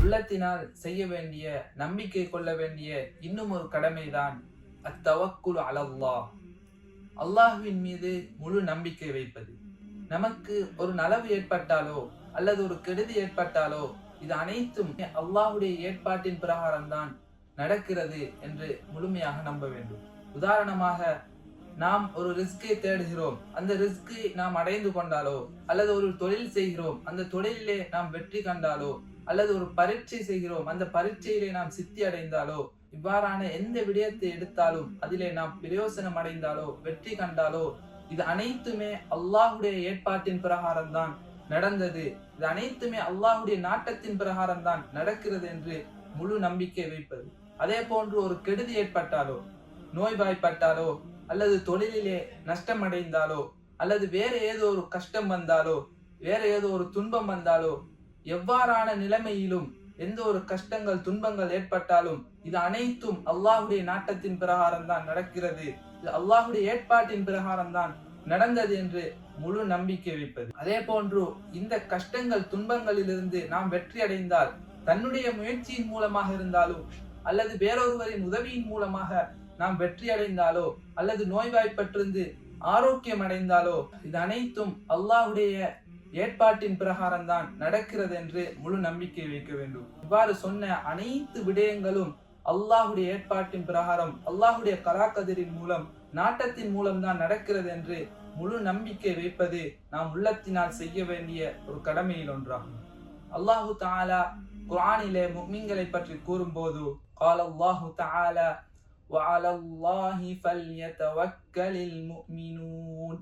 உள்ளத்தினால் செய்ய வேண்டிய, நம்பிக்கை கொள்ள வேண்டிய இன்னும் ஒரு கடமைதான் அத்தவக்குல் அலல்லாஹ், அல்லாஹ்வின் மீது முழு நம்பிக்கை வைப்பது. நமக்கு ஒரு நலவு ஏற்பட்டாலோ அல்லது ஒரு கெடுதி ஏற்பட்டாலோ இது அனைத்தும் அல்லாஹ்வுடைய ஏற்பாட்டின் பிரகாரம் தான் நடக்கிறது என்று முழுமையாக நம்ப வேண்டும். உதாரணமாக, நாம் ஒரு ரிஸ்கை தேடுகிறோம், அந்த ரிஸ்கை நாம் அடைந்து கொண்டாலோ, அல்லது ஒரு தொழில் செய்கிறோம், அந்த தொழிலிலே நாம் வெற்றி கண்டாலோ, அல்லது ஒரு பரீட்சை செய்கிறோம், அந்த பரீட்சையிலே நாம் சித்தி அடைந்தாலோ, இவ்வாறான எந்த விடயத்தை எடுத்தாலும் அதிலே நாம் பிரயோசனம் அடைந்தாலோ, வெற்றி கண்டாலோ, இது அனைத்துமே அல்லாஹ்வுடைய ஏற்பாட்டின் பிரகாரம் தான் நடந்தது, இது அனைத்துமே அல்லாஹ்வுடைய நாட்டத்தின் பிரகாரம் தான் நடக்கிறது என்று முழு நம்பிக்கை வைப்பது. அதே போன்று ஒரு கெடுதி ஏற்பட்டாலோ, நோய்வாய்ப்பட்டாலோ, அல்லது தொழிலிலே நஷ்டம் அடைந்தாலோ, அல்லது வேற ஏதோ ஒரு கஷ்டம் வந்தாலோ, வேற ஏதோ ஒரு துன்பம் வந்தாலோ, எவ்வாறான நிலைமையிலும் எந்த ஒரு கஷ்டங்கள் துன்பங்கள் ஏற்பட்டாலும் இது அனைத்தும் அல்லாஹ்வுடைய நாட்டத்தின் பிரகாரம் தான் நடக்கிறது, இது அல்லாஹ்வுடைய ஏற்பாட்டின் பிரகாரம் தான் நடந்தது என்று முழு நம்பிக்கை வைப்பது. அதே போன்று இந்த கஷ்டங்கள் துன்பங்களிலிருந்து நாம் வெற்றி அடைந்தால், தன்னுடைய முயற்சியின் மூலமாக இருந்தாலும் அல்லது வேறொருவரின் உதவியின் மூலமாக நாம் வெற்றி அடைந்தாலோ, அல்லது நோய்வாய்ப்பட்டிருந்து ஆரோக்கியம் அடைந்தாலோ, இது அனைத்தும் அல்லாஹ்வுடைய ஏற்பாட்டின் பிரகாரம் தான் நடக்கிறது என்று முழு நம்பிக்கை வைக்க வேண்டும். இவ்வாறு சொன்ன அனைத்து விடயங்களும் அல்லாஹ்வுடைய ஏற்பாட்டின் பிரகாரம், அல்லாஹ்வுடைய கலாக்கதிரின் மூலம், நாட்டத்தின் மூலம் தான் நடக்கிறது என்று முழு நம்பிக்கை வைப்பது நாம் உள்ளத்தினால் செய்ய வேண்டிய ஒரு கடமையில் ஒன்றாகும். அல்லாஹு தஆலா குர்ஆனிலே முஃமின்களை பற்றி கூறும்போது قال الله تعالى وعلى الله فليتوكل المؤمنون,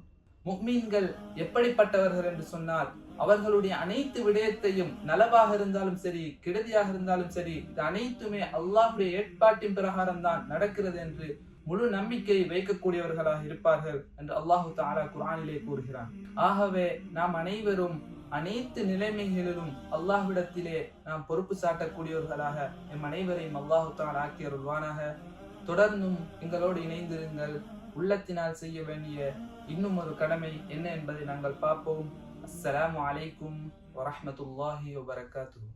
முஃமின்கள் எப்படிப்பட்டவர்கள் என்று சொன்னால், அவர்களுடைய அனைத்து விடயத்தையும், நலவாக இருந்தாலும் சரி கெடுதியாக இருந்தாலும் சரி, இது அனைத்துமே அல்லாஹ்வுடைய ஏற்பாட்டின் பிரகாரம் தான் நடக்கிறது என்று முழு நம்பிக்கை வைக்கக்கூடியவர்களாக இருப்பார்கள் என்று அல்லாஹு தஆலா குர்ஆனிலே கூறுகிறான். ஆகவே நாம் அனைவரும் அனைத்து நிலைமைகளிலும் அல்லாஹ்விடத்திலே நாம் பொறுப்பு சாட்டக்கூடியவர்களாக எம் அனைவரையும் அல்லாஹு தஆலா ஆக்கி அருள்வானாக. தொடர்ந்தும் எங்களோடு இணைந்திருங்கள். உள்ளத்தினால் செய்ய வேண்டிய இன்னும் ஒரு கடமை என்ன என்பதை நாங்கள் பார்ப்போம். அஸ்ஸலாமு அலைக்கும் வரஹ்மத்துல்லாஹி வபரகாத்துஹு.